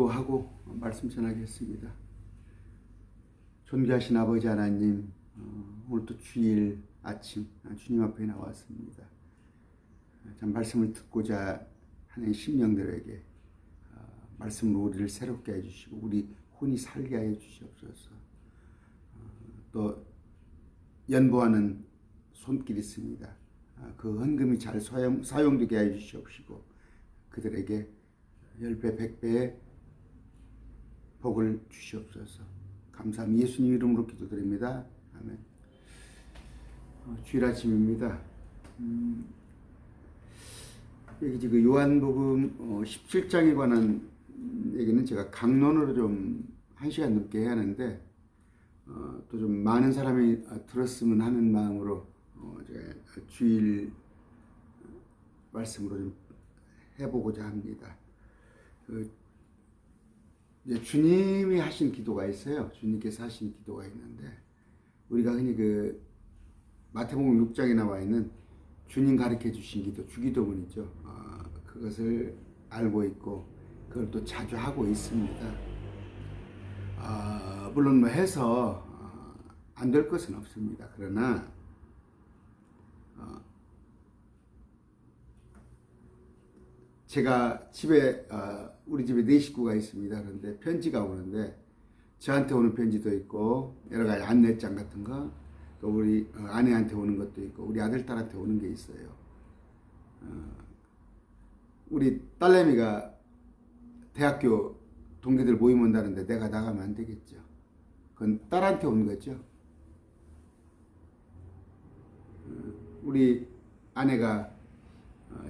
기도하고 말씀 전하겠습니다. 존귀하신 아버지 하나님, 오늘도 주일 아침 주님 앞에 나왔습니다. 참 말씀을 듣고자 하는 심령들에게 말씀으로 우리를 새롭게 해주시고 우리 혼이 살게 해 주시옵소서. 또 연보하는 손길이 있습니다. 그 헌금이 잘 사용되게 해 주시옵시고 그들에게 10배, 100배의 복을 주시옵소서. 감사합니다. 예수님 이름으로 기도드립니다. 아멘. 주일 아침입니다. 여기 지금 요한복음 17장에 관한 얘기는 제가 강론으로 좀 1시간 넘게 해야 하는데 또 좀 많은 사람이 들었으면 하는 마음으로 제가 주일 말씀으로 좀 해보고자 합니다. 이제 주님이 하신 기도가 있어요. 주님께서 하신 기도가 있는데 우리가 흔히 그 마태복음 6장에 나와 있는 주님 가르쳐 주신 기도, 주기도문이죠. 그것을 알고 있고 그걸 또 자주 하고 있습니다. 물론 뭐 해서 안 될 것은 없습니다. 그러나 제가 집에 우리 집에 4식구가 있습니다. 그런데 편지가 오는데 저한테 오는 편지도 있고 여러 가지 안내장 같은 거, 또 우리 아내한테 오는 것도 있고 우리 아들 딸한테 오는 게 있어요. 우리 딸내미가 대학교 동기들 모임 온다는데 내가 나가면 안 되겠죠. 그건 딸한테 온 거죠. 우리 아내가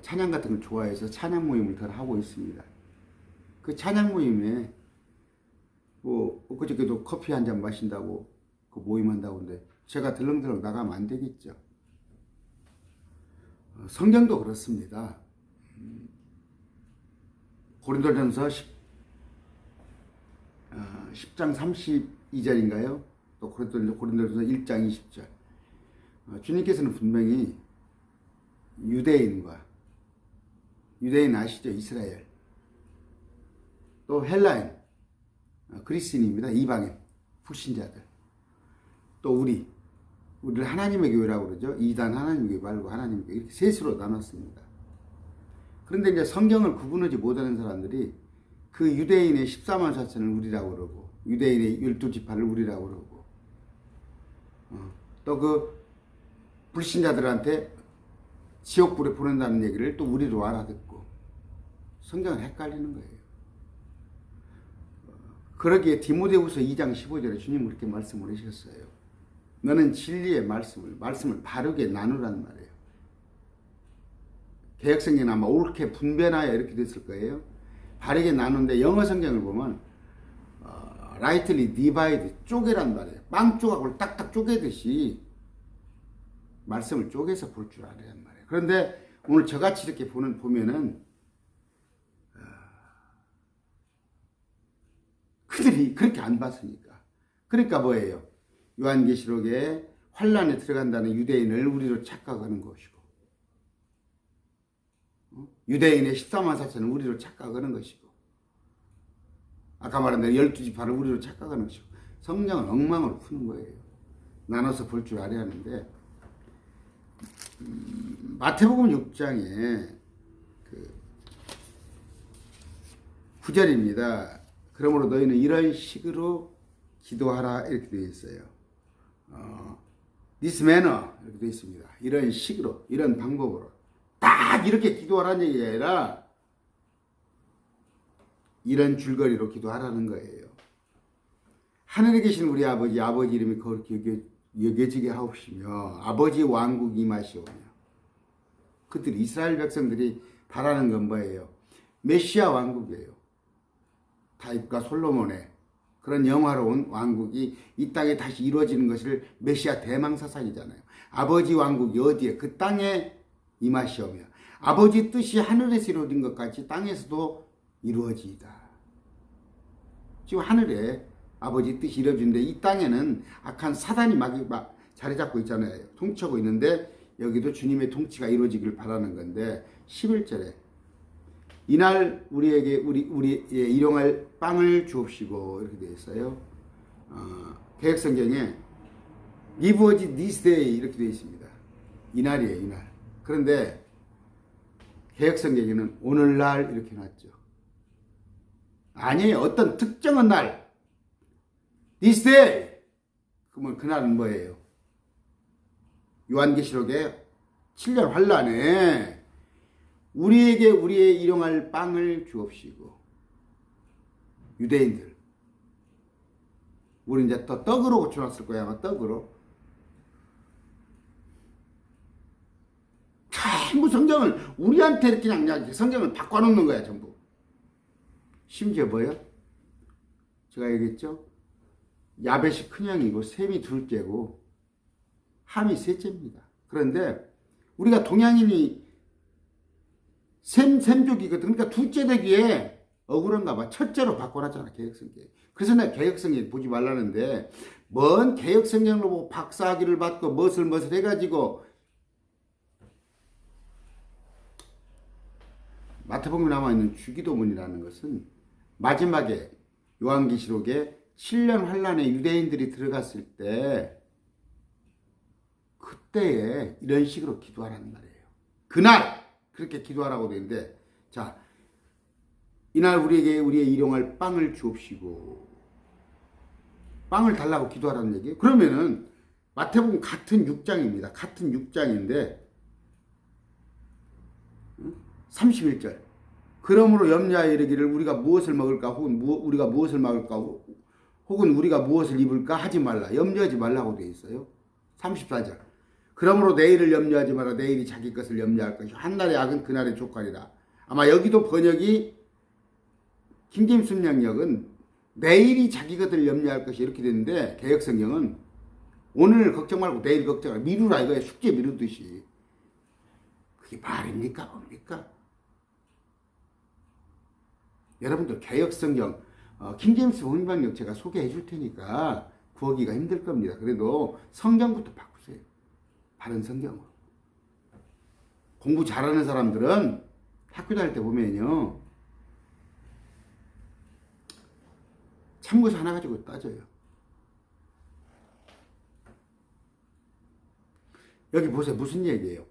찬양 같은 걸 좋아해서 찬양 모임을 덜 하고 있습니다. 그 찬양 모임에 뭐 엊그저께도 커피 한 잔 마신다고 그 모임한다고 하는데 제가 들렁들렁 나가면 안 되겠죠. 성경도 그렇습니다. 고린도전서 10장 32절인가요? 또 고린도전서 1장 20절. 주님께서는 분명히 유대인 아시죠? 이스라엘. 또 헬라인, 그리스인입니다. 이방인, 불신자들. 또 우리를 하나님의 교회라고 그러죠. 이단 하나님의 교회 말고 하나님의 교회. 이렇게 셋으로 나눴습니다. 그런데 이제 성경을 구분하지 못하는 사람들이 그 유대인의 14만 4천을 우리라고 그러고, 유대인의 12지파를 우리라고 그러고, 또 그 불신자들한테 지옥불에 보낸다는 얘기를 또 우리로 알아듣고, 성경을 헷갈리는 거예요. 그러기에 디모데후서 2장 15절에 주님 그렇게 말씀을 하셨어요. 너는 진리의 말씀을 바르게 나누란 말이에요. 개역성경은 아마 옳게 분별하여 이렇게 됐을 거예요. 바르게 나누는데 영어 성경을 보면 rightly divide, 쪼개란 말이에요. 빵 조각을 딱딱 쪼개듯이 말씀을 쪼개서 볼 줄 알아란 말이에요. 그런데 오늘 저같이 이렇게 보면은 그들이 그렇게 안 봤으니까. 그러니까 뭐예요? 요한계시록에 환란에 들어간다는 유대인을 우리로 착각하는 것이고, 유대인의 14만 4천을 우리로 착각하는 것이고, 아까 말한 대로 12지파를 우리로 착각하는 것이고, 성경은 엉망으로 푸는 거예요. 나눠서 볼 줄 알아야 하는데, 마태복음 6장에 그 9절입니다. 그러므로 너희는 이런 식으로 기도하라 이렇게 되어 있어요. This manner 이렇게 되어 있습니다. 이런 식으로, 이런 방법으로 딱 이렇게 기도하라는 얘기가 아니라 이런 줄거리로 기도하라는 거예요. 하늘에 계신 우리 아버지 이름이 거룩히 여겨지게 하옵시며 아버지 왕국이 임하시오며. 그들이 이스라엘 백성들이 바라는 건 뭐예요? 메시아 왕국이에요. 다윗과 솔로몬의 그런 영화로운 왕국이 이 땅에 다시 이루어지는 것을 메시아 대망사상이잖아요. 아버지 왕국이 어디에? 그 땅에 임하시오며 아버지 뜻이 하늘에서 이루어진 것 같이 땅에서도 이루어지이다. 지금 하늘에 아버지 뜻이 이루어지는데 이 땅에는 악한 사단이 막 자리 잡고 있잖아요. 통치하고 있는데 여기도 주님의 통치가 이루어지기를 바라는 건데 11절에 이날 우리에게 우리 일용할 빵을 주옵시고 이렇게 되어 있어요. 개혁성경에 Give us this day 이렇게 되어 있습니다. 이날이에요, 이날. 그런데 개혁성경에는 오늘날 이렇게 놨죠. 아니에요. 어떤 특정한 날. This day. 그러면 그날은 뭐예요? 요한계시록에 7년 환란에 우리에게 우리의 일용할 빵을 주옵시고 유대인들 우리 이제 또 떡으로 고쳐놨을 거야 아마 떡으로 전부 성경을 우리한테 이렇게 그냥 성경을 바꿔놓는 거야 전부. 심지어 뭐예요? 제가 얘기했죠? 야벳이 큰형이고 셈이 둘째고 함이 셋째입니다. 그런데 우리가 동양인이 셈족이거든. 그러니까 둘째 되기에 억울한가 봐. 첫째로 바꿔놨잖아 개혁성경. 그래서 내가 개혁성경 보지 말라는데 뭔 개혁성경으로 보고 박사학위를 받고 멋을 해가지고 마태복음에 남아있는 주기도문이라는 것은 마지막에 요한계시록에 7년 환란에 유대인들이 들어갔을 때 그때에 이런 식으로 기도하라는 말이에요. 그날 그렇게 기도하라고 되어 있는데 자 이날 우리에게 우리의 일용할 빵을 주옵시고 빵을 달라고 기도하라는 얘기예요. 그러면은 마태복음 같은 6장입니다. 같은 6장인데 31절 그러므로 염려하여 이르기를 우리가 무엇을 먹을까 혹은 우리가 무엇을 먹을까 혹은 우리가 무엇을 입을까 하지 말라. 염려하지 말라고 되어 있어요. 34절 그러므로 내일을 염려하지 마라. 내일이 자기 것을 염려할 것이 한날의 악은 그날의 족하리라. 아마 여기도 번역이 킹제임스 순명역은 내일이 자기 것을 염려할 것이 이렇게 되는데 개혁성경은 오늘 걱정 말고 내일 걱정하라. 미루라 이거예요. 숙제 미루듯이. 그게 말입니까 뭡니까? 여러분들 개혁성경 킹제임스 번역력 제가 소개해 줄 테니까 구하기가 힘들 겁니다. 그래도 성경부터 바꾸세요. 바른 성경으로. 공부 잘하는 사람들은 학교 다닐 때 보면요 참고서 하나 가지고 따져요. 여기 보세요. 무슨 얘기예요?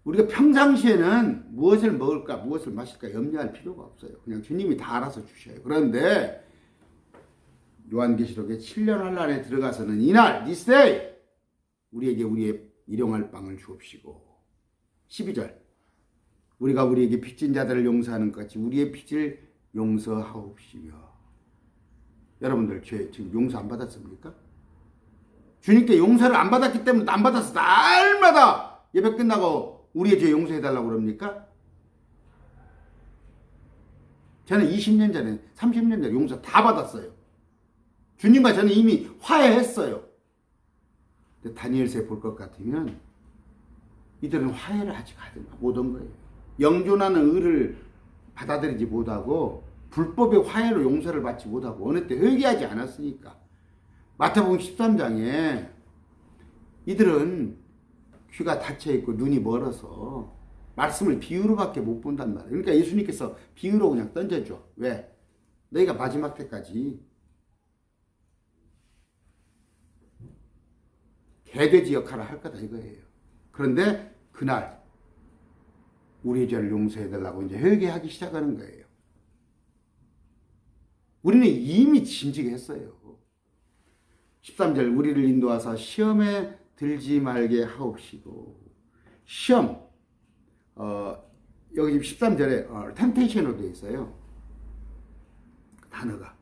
우리가 평상시에는 무엇을 먹을까 무엇을 마실까 염려할 필요가 없어요. 그냥 주님이 다 알아서 주셔요. 그런데 요한계시록에 7년 환란에 들어가서는 이날 this day 우리에게 우리의 일용할 빵을 주옵시고 12절 우리가 우리에게 빚진 자들을 용서하는 것 같이 우리의 빚을 용서하옵시며 여러분들 죄 지금 용서 안 받았습니까? 주님께 용서를 안 받았기 때문에 안 받았어. 날마다 예배 끝나고 우리의 죄 용서해달라고 그럽니까? 저는 20년 전에 30년 전에 용서 다 받았어요. 주님과 저는 이미 화해했어요. 근데 다니엘서에 볼 것 같으면 이들은 화해를 아직 못한 거예요. 영존하는 의를 받아들이지 못하고 불법의 화해로 용서를 받지 못하고 어느 때 회개하지 않았으니까. 마태복음 13장에 이들은 귀가 닫혀있고 눈이 멀어서 말씀을 비유로밖에 못 본단 말이에요. 그러니까 예수님께서 비유로 그냥 던져줘. 왜? 너희가 마지막 때까지 개돼지 역할을 할 거다 이거예요. 그런데 그날 우리의 죄를 용서해달라고 이제 회개하기 시작하는 거예요. 우리는 이미 진직했어요. 13절 우리를 인도하사 시험에 들지 말게 하옵시고 시험 여기 지금 13절에 템테이션으로 되어 있어요. 단어가.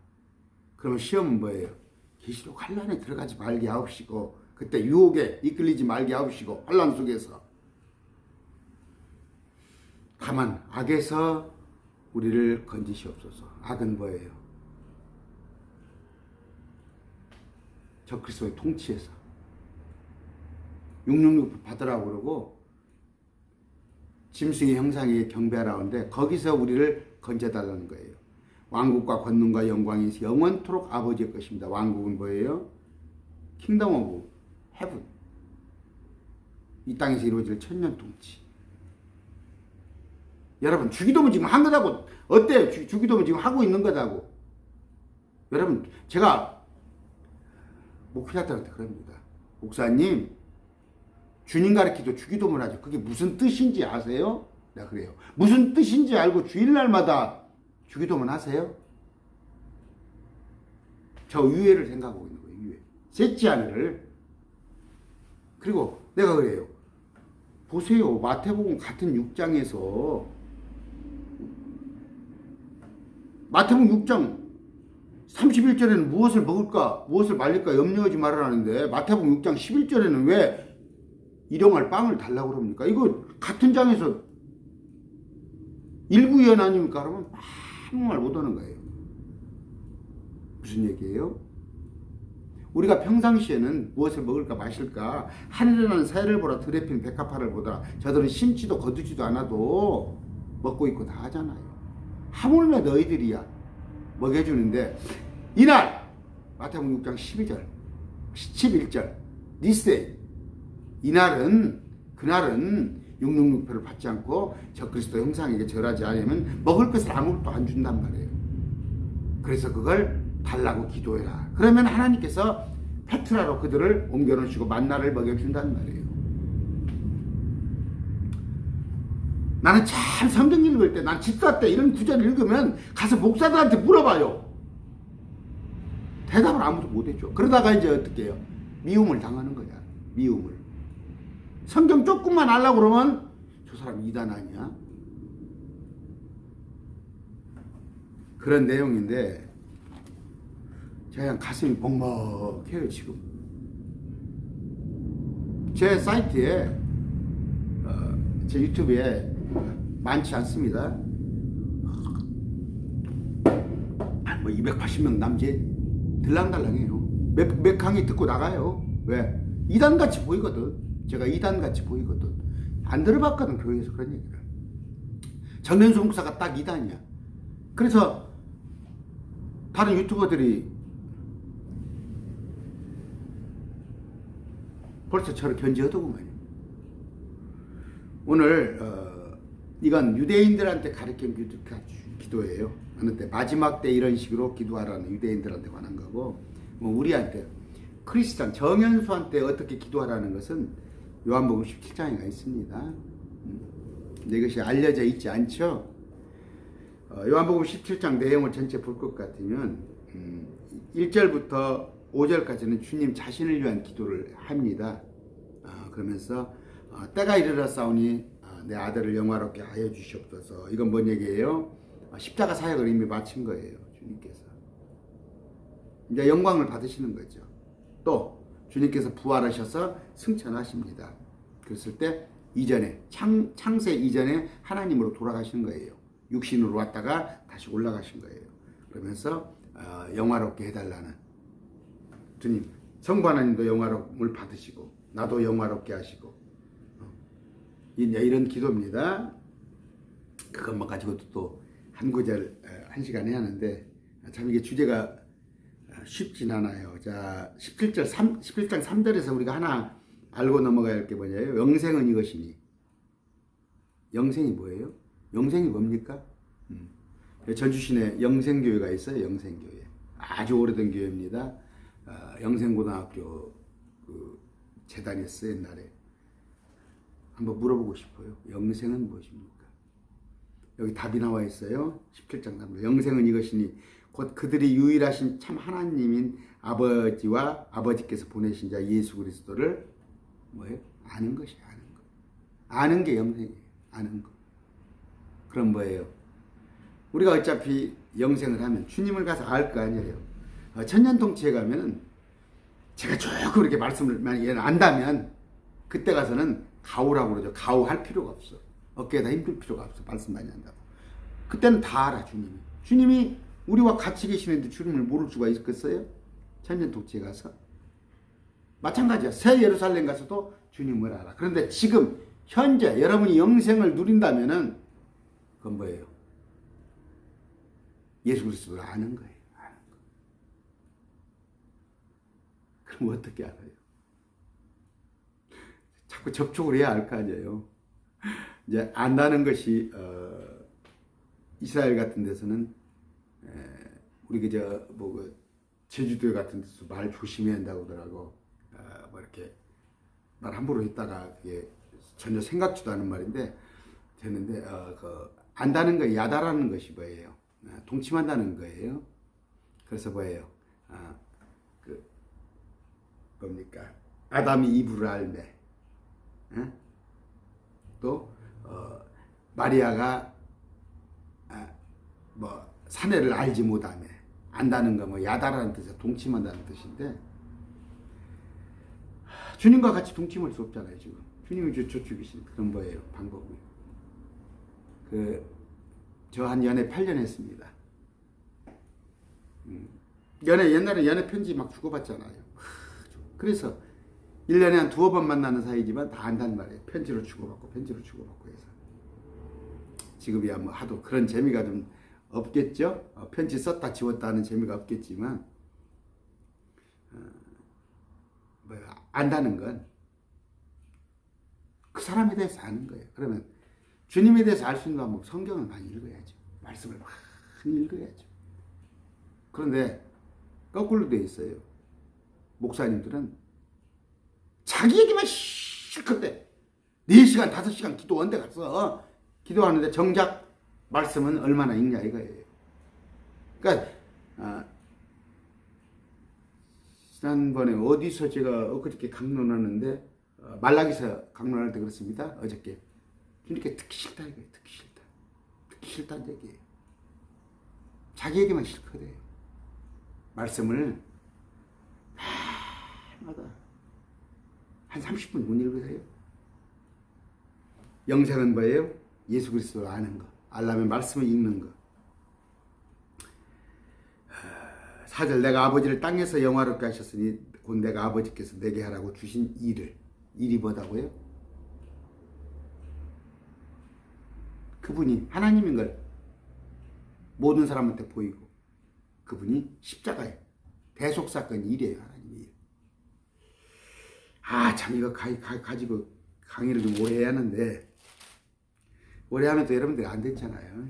그러면 시험은 뭐예요? 계시록 환란에 들어가지 말게 하옵시고 그때 유혹에 이끌리지 말게 하옵시고 환란 속에서 다만 악에서 우리를 건지시옵소서. 악은 뭐예요? 적그리스도의 통치에서 666 받으라고 그러고 짐승의 형상에 경배하라고 하는데 거기서 우리를 건져달라는 거예요. 왕국과 권능과 영광이 영원토록 아버지의 것입니다. 왕국은 뭐예요? 킹덤 오브 헤븐. 이 땅에서 이루어질 천년 통치. 여러분, 주기도문 지금 한 거다고. 어때요? 주기도문 지금 하고 있는 거다고. 여러분, 제가 목회자들한테 그럽니다. 목사님, 주님 가르치도 주기도문 하죠. 그게 무슨 뜻인지 아세요? 내가 그래요. 무슨 뜻인지 알고 주일날마다 주기도문 하세요? 저 유예를 생각하고 있는 거예요. 유예. 셋째 하늘을. 그리고 내가 그래요. 보세요. 마태복음 같은 6장에서 마태복음 6장 31절에는 무엇을 먹을까, 무엇을 말릴까 염려하지 말으라는데 마태복음 6장 11절에는 왜 일용할 빵을 달라고 그럽니까? 이거 같은 장에서 일구연 아닙니까? 그러면 아무 말 못하는 거예요. 무슨 얘기예요? 우리가 평상시에는 무엇을 먹을까 마실까 하늘에 나는 새를 보라 들에 핀 백합화를 보라 저들은 심지도 거두지도 않아도 먹고 있고 다 하잖아요. 하물며 너희들이야 먹여주는데 이날 마태복음 6장 12절 11절 니스데이 그날은 666표를 받지 않고 적그리스도 형상에게 절하지 않으면 먹을 것을 아무것도 안 준단 말이에요. 그래서 그걸 달라고 기도해라. 그러면 하나님께서 페트라로 그들을 옮겨놓으시고 만나를 먹여준단 말이에요. 나는 참 성경 읽을 때, 난 집사 때 이런 구절을 읽으면 가서 목사들한테 물어봐요. 대답을 아무도 못해줘. 그러다가 이제 어떻게 해요? 미움을 당하는 거야. 미움을. 성경 조금만 알라고 그러면 저 사람 이단 아니야? 그런 내용인데 제가 그냥 가슴이 먹먹해요 지금. 제 사이트에 제 유튜브에 많지 않습니다. 뭐 280명 남짓 들랑달랑해요. 몇 강의 듣고 나가요. 왜? 이단같이 보이거든. 제가 이단같이 보이거든. 안 들어봤거든 교회에서 그런 얘기를. 정면수 목사가 딱 이단이야. 그래서 다른 유튜버들이 벌써 저를 견제하더구만요. 오늘 이건 유대인들한테 가르친 기도예요. 어느 때 마지막 때 이런 식으로 기도하라는 유대인들한테 관한 거고, 뭐 우리한테 크리스찬 정현수한테 어떻게 기도하라는 것은 요한복음 17장에 있습니다. 근데 이것이 알려져 있지 않죠. 요한복음 17장 내용을 전체 볼 것 같으면 1절부터 5절까지는 주님 자신을 위한 기도를 합니다. 그러면서 때가 이르렀사오니 내 아들을 영화롭게 하여 주시옵소서. 이건 뭔 얘기예요? 십자가 사역을 이미 마친 거예요. 주님께서. 이제 영광을 받으시는 거죠. 또 주님께서 부활하셔서 승천하십니다. 그랬을 때 이전에 창세 이전에 하나님으로 돌아가신 거예요. 육신으로 왔다가 다시 올라가신 거예요. 그러면서 영화롭게 해달라는 주님, 성부 하나님도 영화로움을 받으시고 나도 영화롭게 하시고 이런 기도입니다. 그것만 가지고도 또 한 구절 1시간 해야 하는데 참 이게 주제가 쉽진 않아요. 자, 17장 3절에서 우리가 하나 알고 넘어가야 할 게 뭐냐요? 영생은 이것이니. 영생이 뭐예요? 영생이 뭡니까? 전주시내 영생교회가 있어요. 영생교회. 아주 오래된 교회입니다. 영생고등학교 재단이었어요. 옛날에. 한번 물어보고 싶어요. 영생은 무엇입니까? 여기 답이 나와 있어요. 17장 3절. 영생은 이것이니 곧 그들이 유일하신 참 하나님인 아버지와 아버지께서 보내신 자 예수 그리스도를 뭐예요? 아는 것이 아는 것. 아는 게 영생이에요. 아는 것. 그럼 뭐예요? 우리가 어차피 영생을 하면 주님을 가서 알 거 아니에요. 천년통치에 가면은 제가 조금 이렇게 말씀을 많이 안다면 그때 가서는 가오라고 그러죠. 가오할 필요가 없어. 어깨에다 힘줄 필요가 없어. 말씀 많이 한다고. 그때는 다 알아 주님이. 주님이 우리와 같이 계시는데 주님을 모를 수가 있겠어요? 천년통치에 가서. 마찬가지야. 새 예루살렘 가서도 주님을 알아. 그런데 지금 현재 여러분이 영생을 누린다면은 그건 뭐예요? 예수 그리스도를 아는 거예요. 아는 거. 그럼 어떻게 알아요? 자꾸 접촉을 해야 알 거 아니에요. 이제 안다는 것이 이스라엘 같은 데서는 우리 그저 뭐그 제주도 같은 데서 말 조심해야 한다고 하더라고. 뭐 이렇게 말 함부로 했다가 그게 전혀 생각지도 않은 말인데 됐는데 그 안다는 거 야다라는 것이 뭐예요? 동침한다는 거예요. 그래서 뭐예요? 그 뭡니까? 아담이 이브를 알매. 또 마리아가 뭐 사내를 알지 못하며 안다는 거 뭐 야다라는 뜻에서 동침한다는 뜻인데 주님과 같이 동침할 수 없잖아요 지금. 주님이 저쪽이신 그런 거예요 방법이. 저 한 연애 8년 했습니다. 옛날에 연애 편지 막 주고받잖아요. 그래서 1년에 한 두어 번 만나는 사이지만 다 안단 말이에요. 편지로 주고받고 해서. 지금이야 뭐 하도 그런 재미가 좀 없겠죠. 편지 썼다 지웠다 하는 재미가 없겠지만 안다는 건 그 사람에 대해서 아는 거예요. 그러면 주님에 대해서 알 수 있는 건 성경을 많이 읽어야죠. 말씀을 많이 읽어야죠. 그런데 거꾸로 돼 있어요. 목사님들은 자기 얘기만 실컷 돼. 4시간 5시간 기도원 데 가서 기도하는데 정작 말씀은 얼마나 읽냐 이거예요. 그러니까 지난번에 어디서 제가 엊그저께 강론하는데 말라기서 강론할 때 그렇습니다. 어저께 주님께 듣기 싫다 이거예요. 듣기 싫다는 얘기예요. 자기 얘기만 실컷 해요. 말씀을 마다 한 30분 못 읽으세요? 영생은 뭐예요? 예수 그리스도를 아는 거. 알려면 말씀을 읽는 거. 4절 내가 아버지를 땅에서 영화롭게 하셨으니 곧 내가 아버지께서 내게 하라고 주신 일이 뭐다고요? 그분이 하나님인 걸 모든 사람한테 보이고 그분이 십자가예요. 대속사건 일이에요. 하나님의 일. 참 이거 가지고 강의를 좀 오래 해야 하는데 오래 하면 또 여러분들이 안 됐잖아요.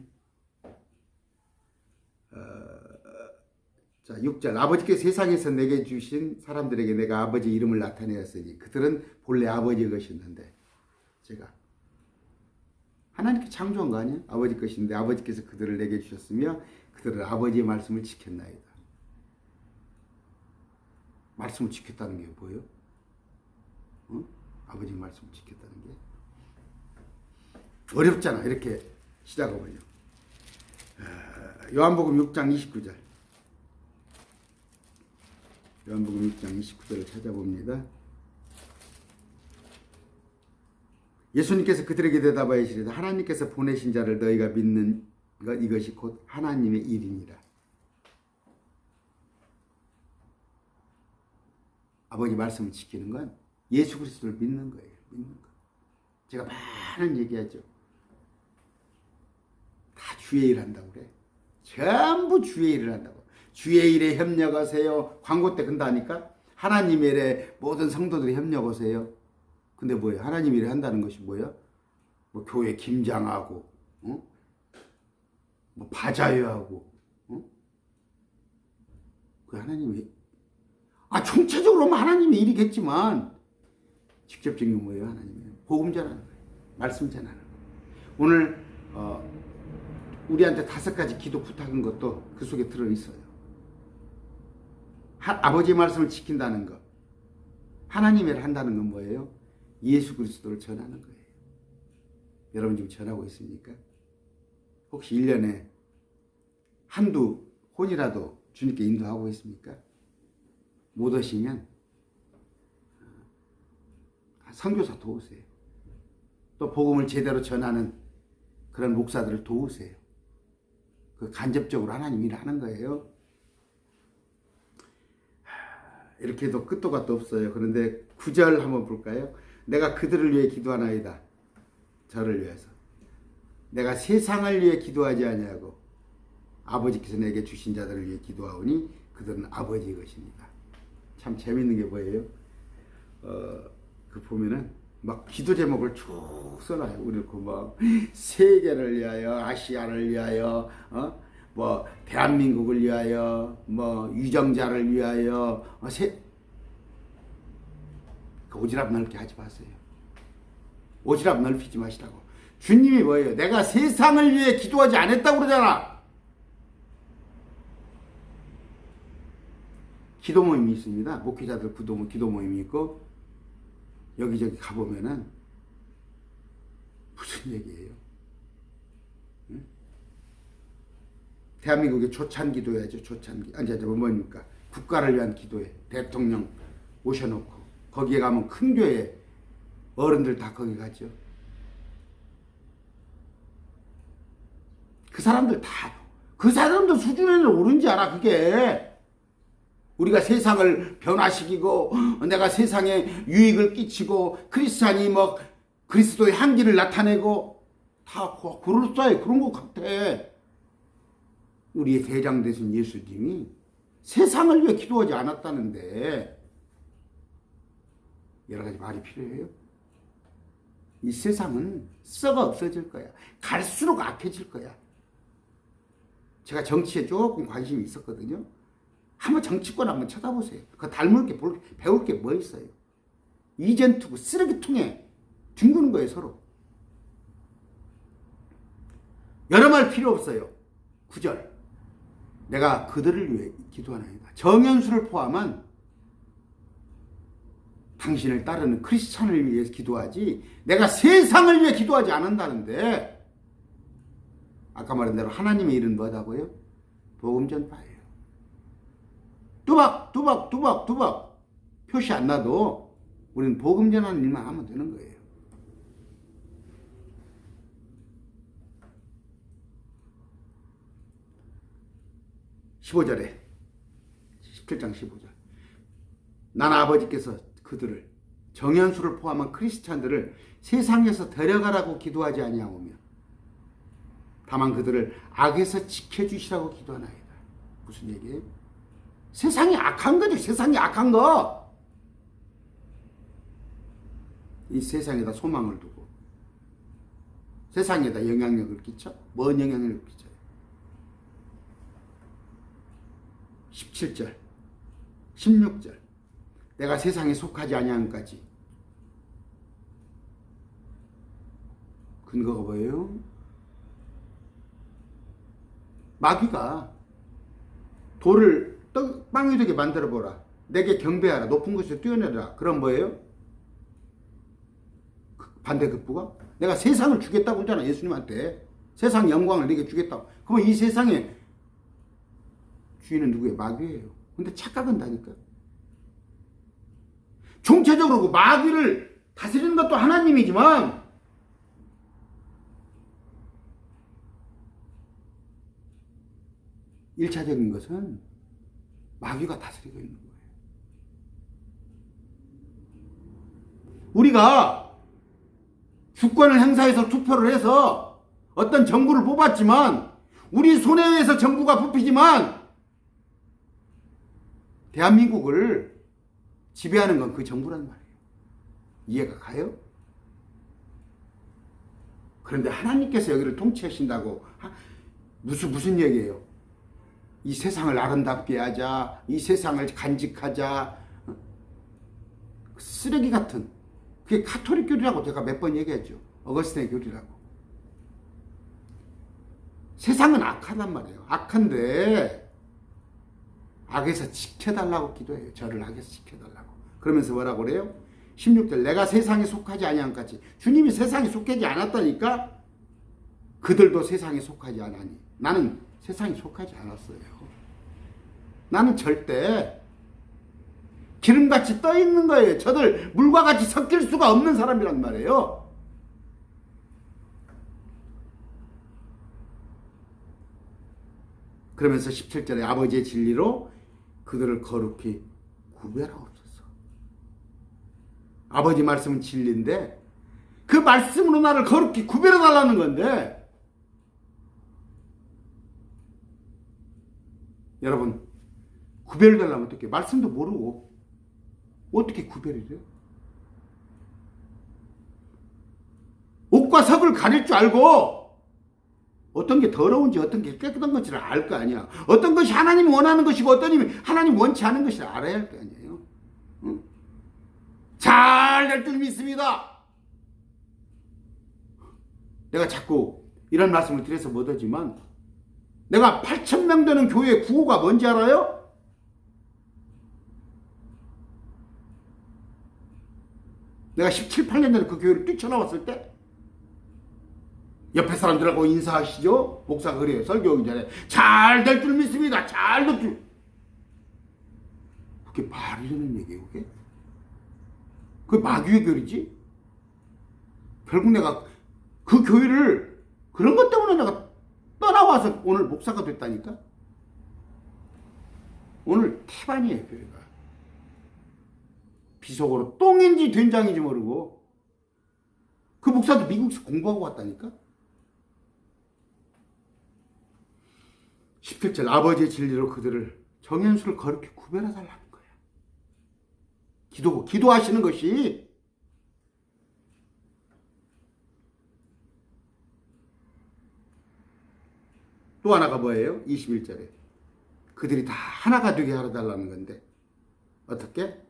자 6절 아버지께서 세상에서 내게 주신 사람들에게 내가 아버지 이름을 나타내었으니 그들은 본래 아버지 것이었는데 제가 하나님께 창조한 거 아니에요? 아버지 것인데 아버지께서 그들을 내게 주셨으며 그들은 아버지의 말씀을 지켰나이다. 말씀을 지켰다는 게 뭐예요? 아버지 말씀을 지켰다는 게 어렵잖아. 이렇게 시작하면요. 요한복음 6장 29절 요한복음 6장 29절을 찾아봅니다. 예수님께서 그들에게 대답하여 이르시되 하나님께서 보내신 자를 너희가 믿는 것 이것이 곧 하나님의 일이니라. 아버지 말씀을 지키는 건 예수 그리스도를 믿는 거예요. 믿는 거. 제가 많은 얘기하죠. 다 주의 일 한다고 그래. 전부 주의 일을 한다고. 주의 일에 협력하세요. 광고 때 근다니까. 하나님의 일에 모든 성도들이 협력하세요. 근데 뭐예요? 하나님 일을 한다는 것이 뭐예요? 뭐 교회 김장하고, 뭐 바자회하고, 그 하나님이 총체적으로 보면 하나님의 일이겠지만 직접적인 뭐예요? 하나님의 복음 전하는 거예요. 말씀 전하는 거예요. 오늘 우리한테 5가지 기도 부탁한 것도 그 속에 들어있어요. 아버지의 말씀을 지킨다는 것, 하나님의 일을 한다는 건 뭐예요? 예수 그리스도를 전하는 거예요. 여러분 지금 전하고 있습니까? 혹시 1년에 한두 혼이라도 주님께 인도하고 있습니까? 못 오시면 선교사 도우세요. 또 복음을 제대로 전하는 그런 목사들을 도우세요. 그 간접적으로 하나님 일을 하는 거예요. 이렇게 해도 끝도 갓도 없어요. 그런데 9절 한번 볼까요? 내가 그들을 위해 기도하나이다. 저를 위해서. 내가 세상을 위해 기도하지 아니하고 아버지께서 내게 주신 자들을 위해 기도하오니 그들은 아버지의 것입니다. 참 재밌는 게 뭐예요? 그 보면은 막 기도 제목을 쭉 써놔요. 우리 막 세계를 위하여, 아시아를 위하여, 뭐 대한민국을 위하여, 뭐 유정자를 위하여, 오지랖 넓게 하지 마세요. 오지랖 넓히지 마시라고. 주님이 뭐예요? 내가 세상을 위해 기도하지 않았다고 그러잖아. 기도 모임이 있습니다. 목회자들 기도 모임이 있고, 여기저기 가보면은 무슨 얘기예요? 응? 대한민국의 조찬 기도해야죠. 조찬 기도. 뭡니까? 국가를 위한 기도해. 대통령 모셔놓고 거기에 가면 큰 교회 어른들 다 거기 가죠. 그 사람들 수준에는 오른지 알아. 그게 우리가 세상을 변화시키고 내가 세상에 유익을 끼치고 크리스찬이 뭐 그리스도의 향기를 나타내고 다 그럴싸해. 그런 것 같아. 우리의 대장 되신 예수님이 세상을 위해 기도하지 않았다는데 여러 가지 말이 필요해요. 이 세상은 썩어 없어질 거야. 갈수록 악해질 거야. 제가 정치에 조금 관심이 있었거든요. 한번 정치권 한번 쳐다보세요. 그거 배울 게 뭐 있어요? 이젠투고 쓰레기통에 뒹구는 거예요, 서로. 여러 말 필요 없어요. 9절. 내가 그들을 위해 기도하나이다. 정연수를 포함한 당신을 따르는 크리스찬을 위해서 기도하지 내가 세상을 위해 기도하지 않는다는데, 아까 말한 대로 하나님의 일은 뭐다고요? 복음 전파예요. 두박 표시 안 나도 우리는 복음 전하는 일만 하면 되는 거예요. (15절에) 17장 15절. 난 아버지께서 그들을, 정연수를 포함한 크리스찬들을 세상에서 데려가라고 기도하지 아니하오며 다만 그들을 악에서 지켜주시라고 기도하나이다. 무슨 얘기예요? 세상이 악한 거죠. 세상이 악한 거. 이 세상에다 소망을 두고 세상에다 영향력을 끼쳐? 뭔 영향력을 끼쳐요? 17절 16절. 내가 세상에 속하지 아니함까지. 근거가 뭐예요? 마귀가 돌을 빵이 되게 만들어보라. 내게 경배하라. 높은 곳에서 뛰어내라. 그럼 뭐예요? 반대급부가? 내가 세상을 주겠다고 했잖아. 예수님한테. 세상 영광을 내게 주겠다고. 그러면 이 세상에 주인은 누구예요? 마귀예요. 근데 착각한다니까. 총체적으로 마귀를 다스리는 것도 하나님이지만 일차적인 것은 마귀가 다스리고 있는 거예요. 우리가 주권을 행사해서 투표를 해서 어떤 정부를 뽑았지만 우리 손에 의해서 정부가 뽑히지만 대한민국을 지배하는 건 그 정부란 말이에요. 이해가 가요? 그런데 하나님께서 여기를 통치하신다고 무슨 얘기예요? 이 세상을 아름답게 하자, 이 세상을 간직하자, 쓰레기 같은, 그게 가톨릭 교리라고 제가 몇 번 얘기했죠. 어거스틴의 교리라고. 세상은 악하단 말이에요. 악한데 악에서 지켜달라고 기도해요. 저를 악에서 지켜달라고. 그러면서 뭐라고 그래요? 16절. 내가 세상에 속하지 아니함같이. 주님이 세상에 속하지 않았다니까 그들도 세상에 속하지 않았니. 나는 세상에 속하지 않았어요. 나는 절대 기름같이 떠 있는 거예요. 저들 물과 같이 섞일 수가 없는 사람이란 말이에요. 그러면서 17절에 아버지의 진리로 그들을 거룩히 구별하옵소서. 아버지 말씀은 진리인데 그 말씀으로 나를 거룩히 구별해 달라는 건데, 여러분 구별되려면 어떻게, 말씀도 모르고 어떻게 구별이 돼요? 옥과 석을 가릴 줄 알고 어떤 게 더러운지 어떤 게 깨끗한 건지를 알 거 아니야. 어떤 것이 하나님이 원하는 것이고 어떤 것이 하나님 원치 않은 것을 알아야 할 거 아니에요. 응? 잘 될 줄 믿습니다. 내가 자꾸 이런 말씀을 드려서 못하지만 내가 8,000명 되는 교회 구호가 뭔지 알아요? 내가 17, 18년 전에 그 교회를 뛰쳐나왔을 때 옆에 사람들하고 인사하시죠? 목사가 그래요. 설교하기 전에 잘 될 줄 믿습니다. 잘 될 줄. 그게 말이 되는 얘기예요. 그게 마귀의 교리지. 결국 내가 그 교회를 그런 것 때문에 내가 떠나와서 오늘 목사가 됐다니까. 오늘 태반이에요. 교회가. 비속어로 똥인지 된장인지 모르고 그 목사도 미국에서 공부하고 왔다니까. 17절 아버지의 진리로 그들을 정연수를 거룩히 구별해 달라는 거야. 기도하시는 것이 또 하나가 뭐예요? 21절에 그들이 다 하나가 되게 하려 달라는 건데 어떻게?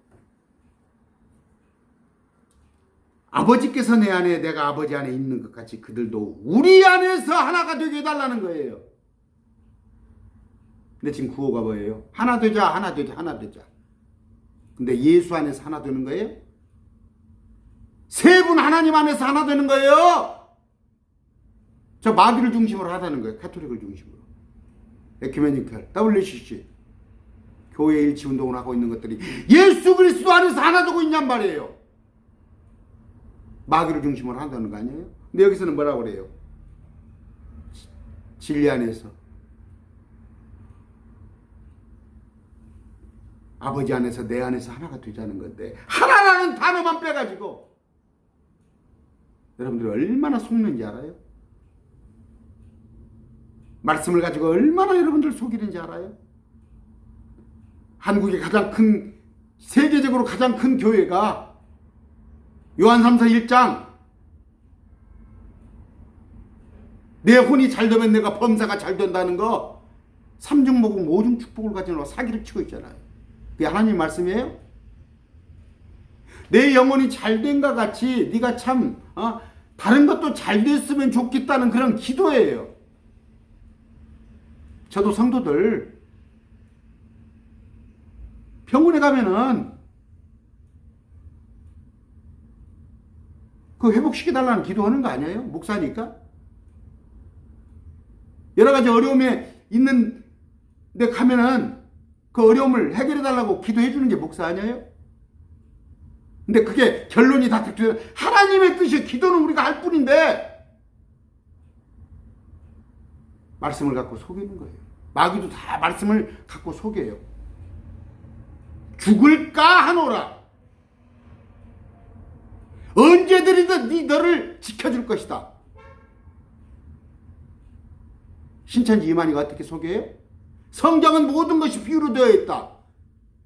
아버지께서 내 안에 내가 아버지 안에 있는 것 같이 그들도 우리 안에서 하나가 되게 해달라는 거예요. 근데 지금 구호가 뭐예요? 하나 되자, 하나 되자, 하나 되자. 근데 예수 안에서 하나 되는 거예요? 세 분 하나님 안에서 하나 되는 거예요? 저 마귀를 중심으로 하다는 거예요. 카톨릭을 중심으로. 에큐메니컬, WCC. 교회 일치 운동을 하고 있는 것들이 예수 그리스도 안에서 하나 되고 있냔 말이에요. 마귀를 중심으로 한다는 거 아니에요? 근데 여기서는 뭐라고 그래요? 진리 안에서 아버지 안에서 내 안에서 하나가 되자는 건데 하나라는 단어만 빼가지고 여러분들이 얼마나 속는지 알아요? 말씀을 가지고 얼마나 여러분들 속이는지 알아요? 한국의 가장 큰 세계적으로 가장 큰 교회가 요한 3서 1장 내 혼이 잘 되면 내가 범사가 잘 된다는 거 3중 복음 5중 축복을 가지고 사기를 치고 있잖아요. 그게 하나님 말씀이에요? 내 영혼이 잘된것 같이 네가 참 다른 것도 잘 됐으면 좋겠다는 그런 기도예요. 저도 성도들 병원에 가면은 그 회복시켜달라는 기도하는 거 아니에요? 목사니까? 여러 가지 어려움에 있는데 가면은 그 어려움을 해결해달라고 기도해 주는 게 목사 아니에요? 근데 그게 결론이 다 하나님의 뜻이 기도는 우리가 할 뿐인데 말씀을 갖고 속이는 거예요. 마귀도 다 말씀을 갖고 속여요. 죽을까 하노라. 언제든지 너를 지켜줄 것이다. 신천지 이만희가 어떻게 속여요? 성경은 모든 것이 비유로 되어 있다.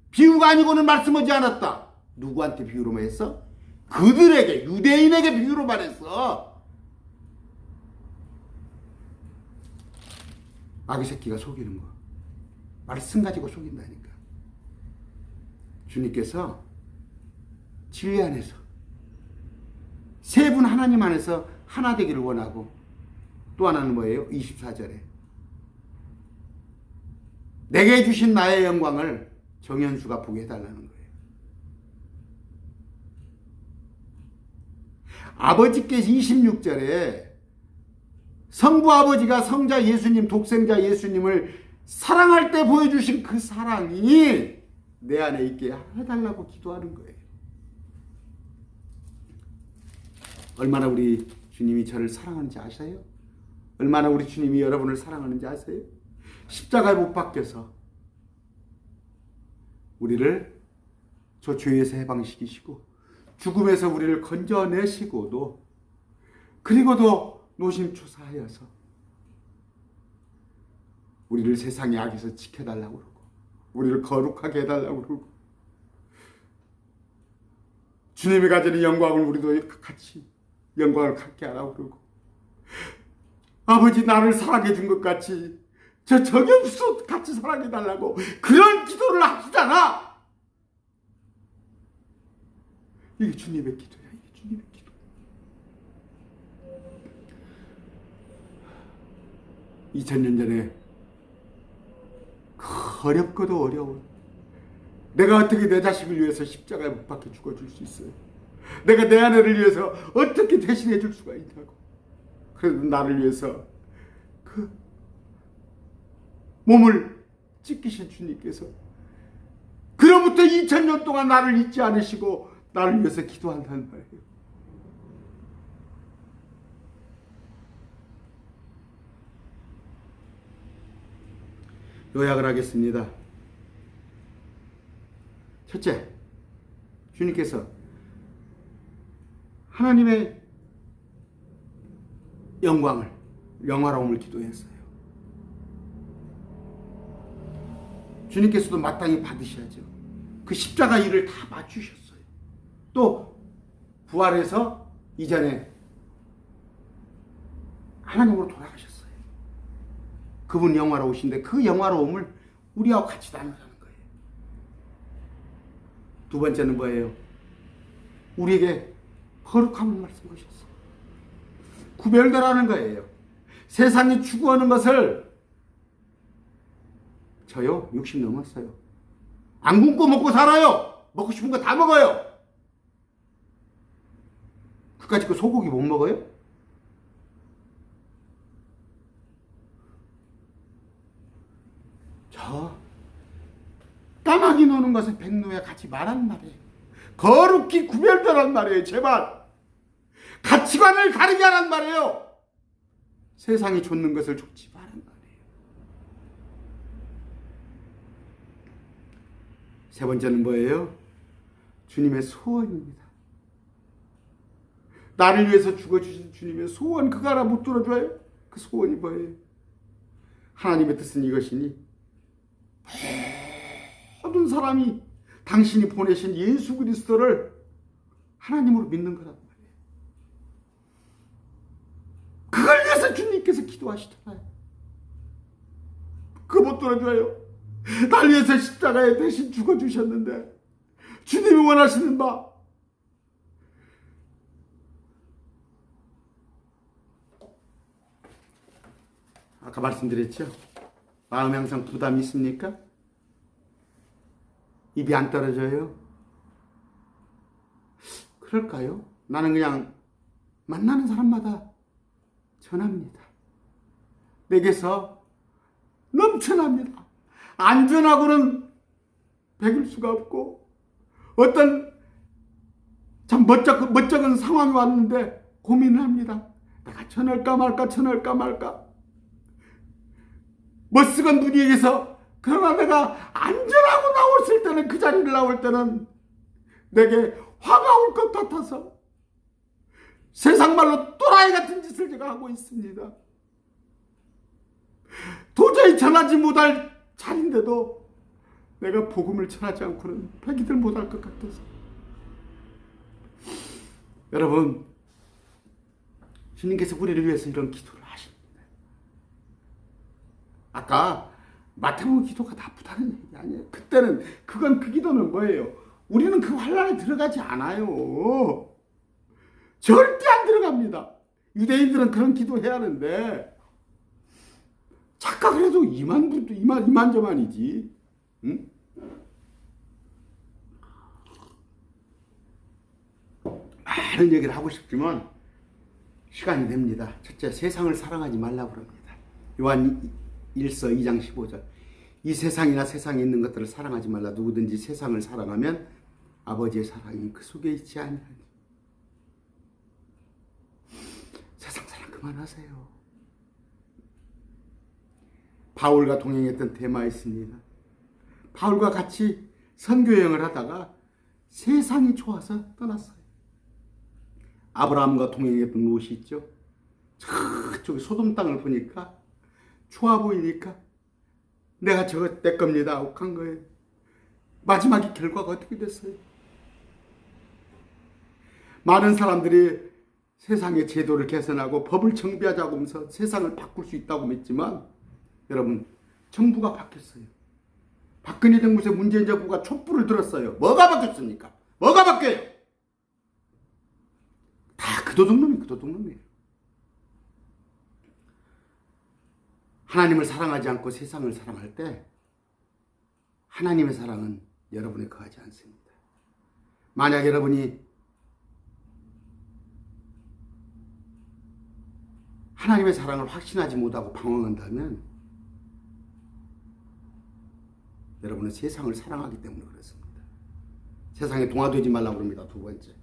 비유가 아니고는 말씀하지 않았다. 누구한테 비유로만 했어? 그들에게, 유대인에게 비유로 말했어. 마귀 새끼가 속이는 거. 말씀 가지고 속인다니까. 주님께서 진리 안에서 세 분 하나님 안에서 하나 되기를 원하고 또 하나는 뭐예요? 24절에 내게 주신 나의 영광을 정현수가 보게 해달라는 거예요. 아버지께서 26절에 성부 아버지가 성자 예수님, 독생자 예수님을 사랑할 때 보여주신 그 사랑이 내 안에 있게 해달라고 기도하는 거예요. 얼마나 우리 주님이 저를 사랑하는지 아세요? 얼마나 우리 주님이 여러분을 사랑하는지 아세요? 십자가에 못 박혀서 우리를 저 죄에서 해방시키시고 죽음에서 우리를 건져내시고도 그리고도 노심초사하여서 우리를 세상의 악에서 지켜달라고 그러고 우리를 거룩하게 해달라고 그러고 주님이 가지는 영광을 우리도 같이 영광을 갖게 하라고 그러고, 아버지 나를 사랑해 준 것 같이 저 정영수도 같이 사랑해 달라고 그런 기도를 하시잖아. 이게 주님의 기도야. 이게 주님의 기도. 2000년 전에 어렵고도 어려운, 내가 어떻게 내 자식을 위해서 십자가에 못 박혀 죽어줄 수 있어요? 내가 내 아내를 위해서 어떻게 대신해 줄 수가 있냐고. 그래도 나를 위해서 그 몸을 찢기신 주님께서 그로부터 2000년 동안 나를 잊지 않으시고 나를 위해서 기도한다는 말이에요. 요약을 하겠습니다. 첫째, 주님께서 하나님의 영화로움을 기도했어요. 주님께서도 마땅히 받으셔야죠. 그 십자가 일을 다 맞추셨어요. 또 부활해서 이전에 하나님으로 돌아가셨어요. 그분 영화로우신데 그 영화로움을 우리하고 같이 나누자는 거예요. 두 번째는 뭐예요? 우리에게 거룩함을 말씀하셨어요. 구별되라는 거예요. 세상이 추구하는 것을, 저요 60 넘었어요. 안 굶고 먹고 살아요. 먹고 싶은 거 다 먹어요. 그까짓 거 소고기 못 먹어요? 저 까마귀 노는 것은 백로에 같이 말하는 말이에요. 거룩히 구별되란 말이에요. 제발 가치관을 가리게 하란 말이에요. 세상이 좇는 것을 좇지 말란 말이에요. 세 번째는 뭐예요? 주님의 소원입니다. 나를 위해서 죽어주신 주님의 소원, 그거 하나 못 들어줘요? 그 소원이 뭐예요? 하나님의 뜻은 이것이니 모든 사람이 당신이 보내신 예수 그리스도를 하나님으로 믿는 거란 말이에요. 그걸 위해서 주님께서 기도하시잖아요. 그거 못 들어줘요? 날 위해서 십자가에 대신 죽어주셨는데 주님이 원하시는 바, 아까 말씀드렸죠? 마음에 항상 부담이 있습니까? 입이 안 떨어져요? 그럴까요? 나는 그냥 만나는 사람마다 전합니다. 내게서 넘쳐납니다. 안전하고는 배길 수가 없고, 어떤 참 멋쩍은 상황이 왔는데 고민을 합니다. 내가 전할까 말까. 멋스건 분위기에서, 그러나 내가 안전하고 나왔을 때는, 그 자리를 나올 때는 내게 화가 올 것 같아서 세상 말로 또라이 같은 짓을 제가 하고 있습니다. 도저히 전하지 못할 자리인데도 내가 복음을 전하지 않고는 배기들 못할 것 같아서. 여러분, 주님께서 우리를 위해서 이런 기도를 하십니다. 아까 마태복음 기도가 나쁘다는 얘기 아니에요. 그때는 그 기도는 뭐예요? 우리는 그 환란에 들어가지 않아요. 절대 안 들어갑니다. 유대인들은 그런 기도해야 하는데 착각을 해도 이만저만이지. 응? 많은 얘기를 하고 싶지만 시간이 됩니다. 첫째, 세상을 사랑하지 말라고 합니다. 요한 1서 2장 15절. 이 세상이나 세상에 있는 것들을 사랑하지 말라. 누구든지 세상을 사랑하면 아버지의 사랑이 그 속에 있지 아니하니. 세상 사랑 그만하세요. 바울과 동행했던 데마에 있습니다. 바울과 같이 선교여행을 하다가 세상이 좋아서 떠났어요. 아브라함과 동행했던 롯이 있죠. 저쪽에 소돔 땅을 보니까 좋아 보이니까 내가 저거 내 겁니다 하고 간 거예요. 마지막에 결과가 어떻게 됐어요? 많은 사람들이 세상의 제도를 개선하고 법을 정비하자고 하면서 세상을 바꿀 수 있다고 믿지만 여러분 정부가 바뀌었어요. 박근혜 정부에서 문재인 정부가 촛불을 들었어요. 뭐가 바뀌었습니까? 뭐가 바뀌어요? 다 그 도둑놈이에요. 하나님을 사랑하지 않고 세상을 사랑할 때 하나님의 사랑은 여러분에 거하지 않습니다. 만약 여러분이 하나님의 사랑을 확신하지 못하고 방황한다면 여러분은 세상을 사랑하기 때문에 그렇습니다. 세상에 동화되지 말라고 합니다. 두 번째,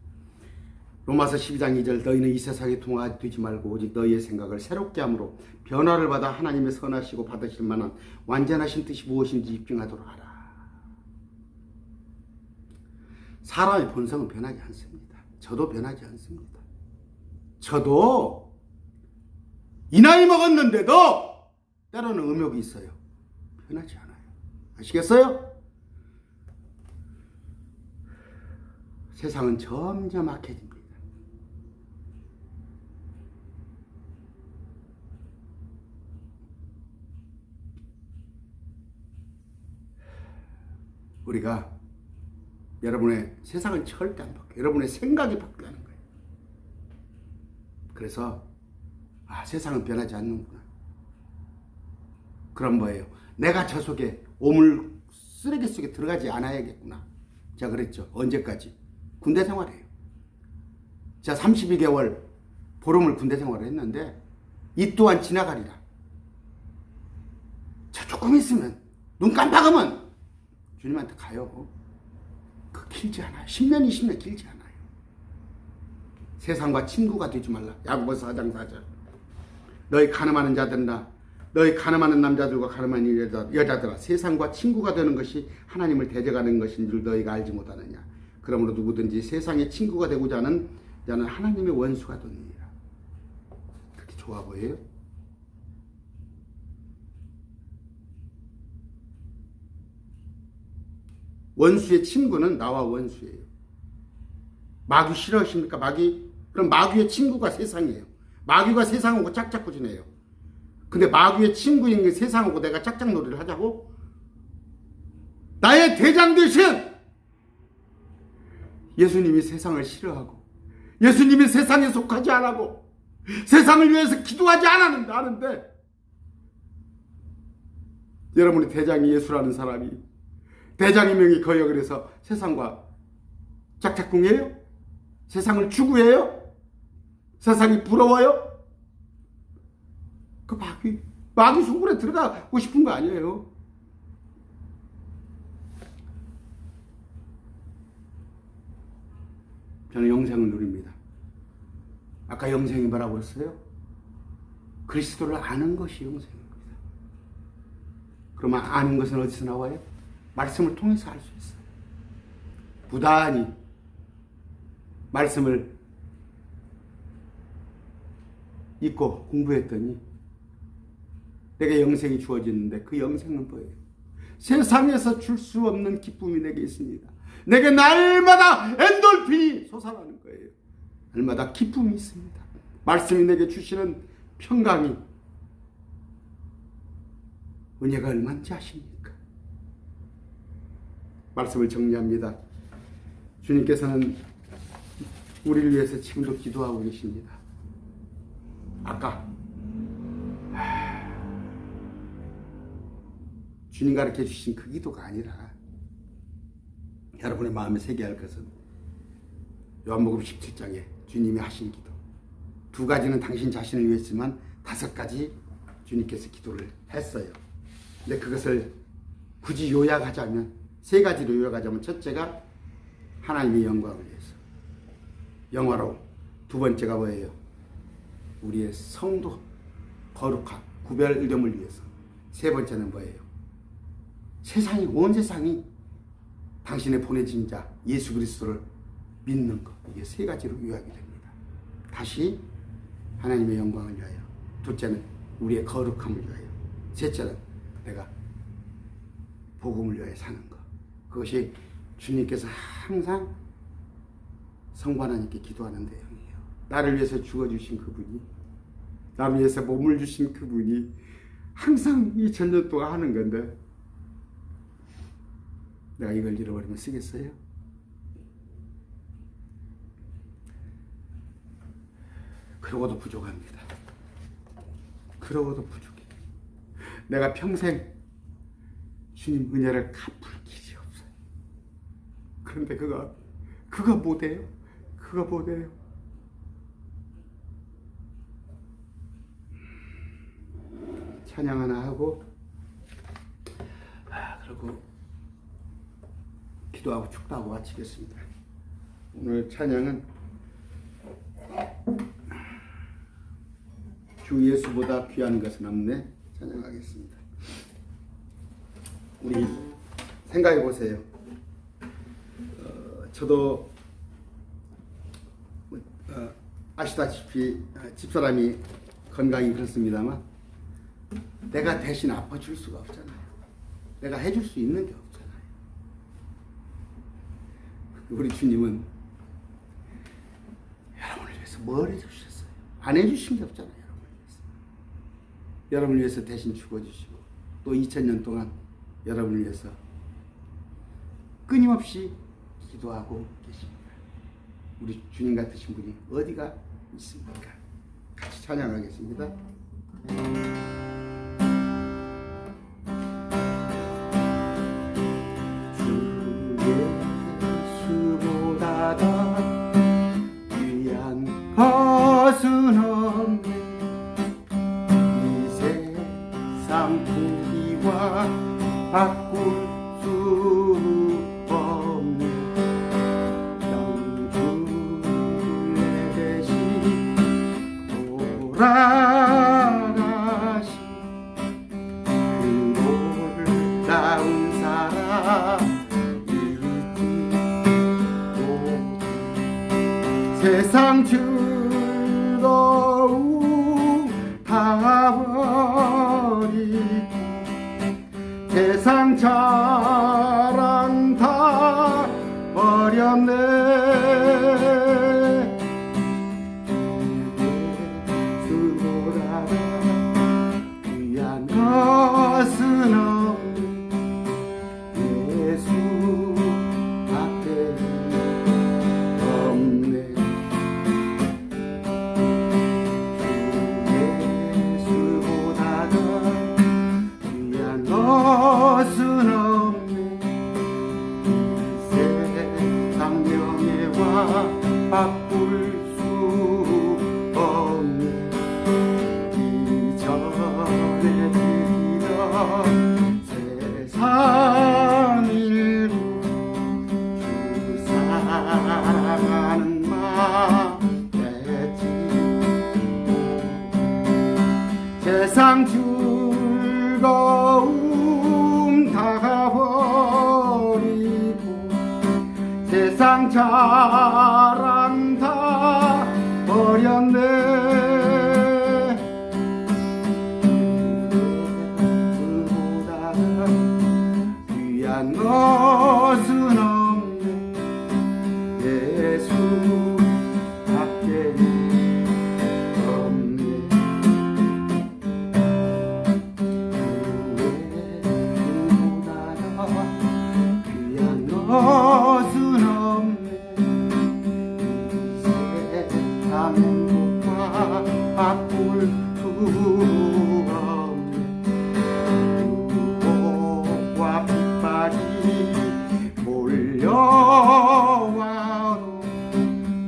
로마서 12장 2절 너희는 이 세상에 동화되지 말고 오직 너희의 생각을 새롭게 함으로 변화를 받아 하나님의 선하시고 받으실 만한 완전하신 뜻이 무엇인지 입증하도록 하라. 사람의 본성은 변하지 않습니다. 저도 변하지 않습니다. 저도 이 나이 먹었는데도 때로는 음욕이 있어요. 변하지 않아요. 아시겠어요? 세상은 점점 악해집니다. 우리가 여러분의 세상은 절대 안 바뀌어요. 여러분의 생각이 바뀌는 거예요. 그래서 세상은 변하지 않는구나. 그럼 뭐예요? 내가 저 속에 오물 쓰레기 속에 들어가지 않아야겠구나. 제가 그랬죠. 언제까지? 군대 생활해요. 제가 32개월 보름을 군대 생활을 했는데 이 또한 지나가리라. 저 조금 있으면 눈 깜빡하면 주님한테 가요. 그 길지 않아요. 10년 20년 길지 않아요. 세상과 친구가 되지 말라. 야고보서 4장 4절. 너희 가늠하는 자들아, 너희 가늠하는 남자들과 가늠하는 여자들아, 세상과 친구가 되는 것이 하나님을 대적하는 것인 줄 너희가 알지 못하느냐. 그러므로 누구든지 세상의 친구가 되고자 하는 자는 하나님의 원수가 되느니라. 그렇게 좋아 보여요? 원수의 친구는 나와 원수예요. 마귀 싫어하십니까? 마귀? 그럼 마귀의 친구가 세상이에요. 마귀가 세상하고 짝짝구 지내요. 근데 마귀의 친구인 게 세상하고 내가 짝짝놀이를 하자고? 나의 대장 되신 예수님이 세상을 싫어하고 예수님이 세상에 속하지 않고 세상을 위해서 기도하지 않았는데 여러분의 대장이 예수라는 사람이 대장의 명이 거여 그래서 세상과 짝짝꿍이에요? 세상을 추구해요? 세상이 부러워요? 그 마귀 속으로 들어가고 싶은 거 아니에요. 저는 영생을 누립니다. 아까 영생이 뭐라고 그랬어요? 그리스도를 아는 것이 영생입니다. 그러면 아는 것은 어디서 나와요? 말씀을 통해서 알 수 있어요. 부단히 말씀을 읽고 공부했더니 내게 영생이 주어지는데 그 영생은 뭐예요? 세상에서 줄 수 없는 기쁨이 내게 있습니다. 내게 날마다 엔돌핀이 솟아나는 거예요. 날마다 기쁨이 있습니다. 말씀이 내게 주시는 평강이 은혜가 얼마인지 아십니까? 말씀을 정리합니다. 주님께서는 우리를 위해서 지금도 기도하고 계십니다. 아까 주님 가르쳐 주신 그 기도가 아니라 여러분의 마음에 새겨야 할 것은 요한복음 17장에 주님이 하신 기도. 두 가지는 당신 자신을 위했지만 5가지 주님께서 기도를 했어요. 근데 그것을 굳이 요약하자면 3가지로 요약하자면 첫째가 하나님의 영광을 위해서 영화로움. 2번째가 뭐예요? 우리의 성도 거룩함, 구별됨을 위해서. 3번째는 뭐예요? 세상이 온 세상이 당신의 보내진 자 예수 그리스도를 믿는 것. 이게 3가지로 요약이 됩니다. 다시 하나님의 영광을 위하여, 둘째는 우리의 거룩함을 위하여, 셋째는 내가 복음을 위하여 사는 것. 그것이 주님께서 항상 성부 하나님께 기도하는 내용이에요. 나를 위해서 죽어주신 그분이, 나를 위해서 몸을 주신 그분이 항상 2000년 동안 하는 건데 내가 이걸 잃어버리면 쓰겠어요? 그러고도 부족합니다. 그러고도 부족해. 내가 평생 주님 은혜를 갚을 길이 없어요. 그런데 그가 못해요. 그가 못해요. 찬양 하나 하고 그리고 기도하고 축도하고 마치겠습니다. 오늘 찬양은 주 예수보다 귀한 것은 없네 찬양하겠습니다. 우리 생각해 보세요. 저도 아시다시피 집사람이 건강이 그렇습니다만 내가 대신 아파줄 수가 없잖아요. 내가 해줄 수 있는 게 없잖아요. 우리 주님은 여러분을 위해서 뭘 해주셨어요? 안 해주신 게 없잖아요. 여러분을 위해서 대신 죽어주시고 또 2000년 동안 여러분을 위해서 끊임없이 기도하고 계십니다. 우리 주님 같으신 분이 어디가 있습니까? 같이 찬양하겠습니다. 예수보다 더 귀한 것은 없네. 이 세상 부귀와 바꿀 수 없네. 영주의 대신 돌아가신 그 놀라운 사랑 세상 즐거움 다 버리고 세상 자랑 다 버렸네. 예수보다 귀한 것은 없네. 예수 것은 없네. 세상 명예와 바꿀 수 없네. 이전에 드리던 세상 일부 주 사랑하는 마음 맺지. 세상 즐거움 다 버리고 세상 자랑 다 버렸네. 그보다 귀한 것은 없네. 예수 밖에 것은 없네. 세상 행복과 바꿀 수 없네. 유혹과 핍박이 몰려와도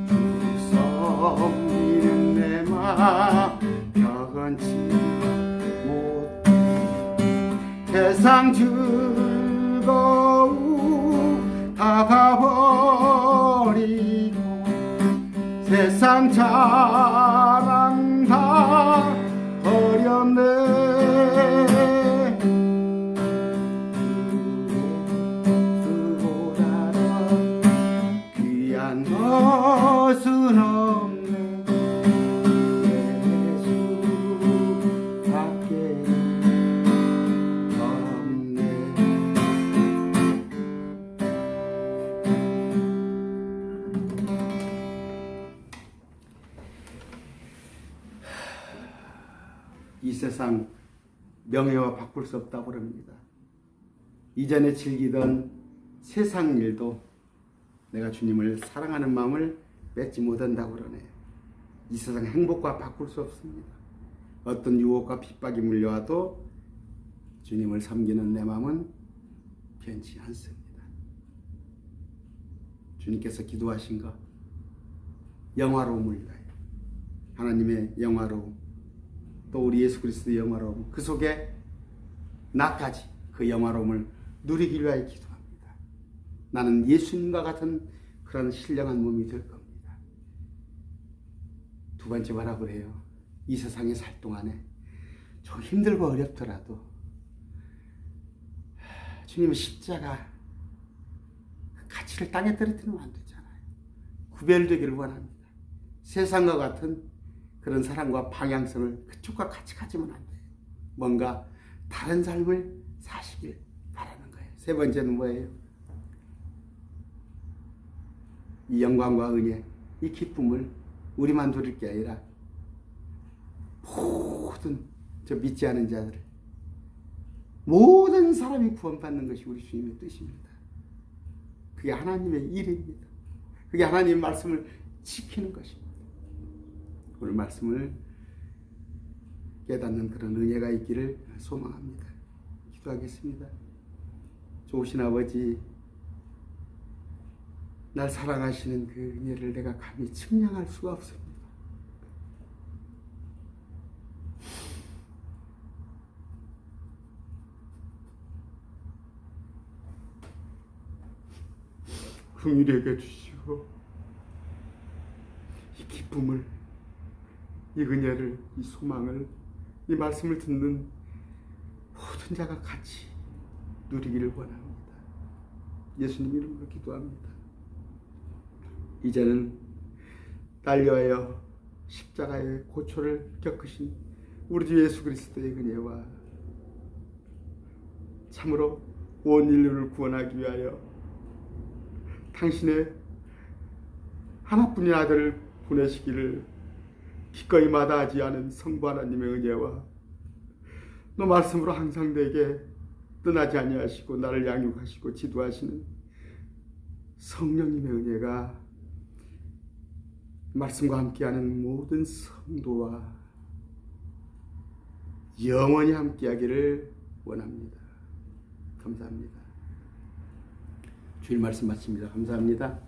주 섬기는 내 맘 변치 못해. 세상 즐거움 다 가버리고 세상 자랑 다 버렸네. 그보다 귀한 것은 없네. 예수 밖에 없네. 이 세상 명예와 바꿀 수 없다고 그럽니다. 이전에 즐기던 세상 일도 내가 주님을 사랑하는 마음을 뺏지 못한다고 그러네요. 이 세상 행복과 바꿀 수 없습니다. 어떤 유혹과 핍박이 물려와도 주님을 섬기는 내 마음은 변치 않습니다. 주님께서 기도하신 것 영화로움을 위하여, 하나님의 영화로움, 또 우리 예수 그리스도의 영화로움, 그 속에 나까지 그 영화로움을 누리기 위하여 기도합니다. 나는 예수님과 같은 그런 신령한 몸이 될 겁니다. 두 번째 뭐라고 그래요? 이 세상에 살 동안에 좀 힘들고 어렵더라도 주님의 십자가 그 가치를 땅에 떨어뜨리면 안 되잖아요. 구별되기를 원합니다. 세상과 같은 그런 사랑과 방향성을 그쪽과 같이 가지면 안 돼요. 뭔가 다른 삶을 사시길 바라는 거예요. 세 번째는 뭐예요? 이 영광과 은혜, 이 기쁨을 우리만 누릴 게 아니라 모든 저 믿지 않은 자들, 모든 사람이 구원받는 것이 우리 주님의 뜻입니다. 그게 하나님의 일입니다. 그게 하나님의 말씀을 지키는 것입니다. 오늘 말씀을 깨닫는 그런 은혜가 있기를 소망합니다. 기도하겠습니다. 좋으신 아버지, 날 사랑하시는 그 은혜를 내가 감히 측량할 수가 없습니다. 긍휼히 여겨 주시고 이 기쁨을, 이 은혜를, 이 소망을, 이 말씀을 듣는 모든 자가 같이 누리기를 원합니다. 예수님 이름으로 기도합니다. 이제는 날 위하여 십자가의 고초를 겪으신 우리 주 예수 그리스도의 은혜와 참으로 온 인류를 구원하기 위하여 당신의 하나뿐인 아들을 보내시기를 기꺼이 마다하지 않은 성부 하나님의 은혜와 너 말씀으로 항상 내게 떠나지 아니하시고 나를 양육하시고 지도하시는 성령님의 은혜가 말씀과 함께하는 모든 성도와 영원히 함께하기를 원합니다. 감사합니다. 주일 말씀 마칩니다. 감사합니다.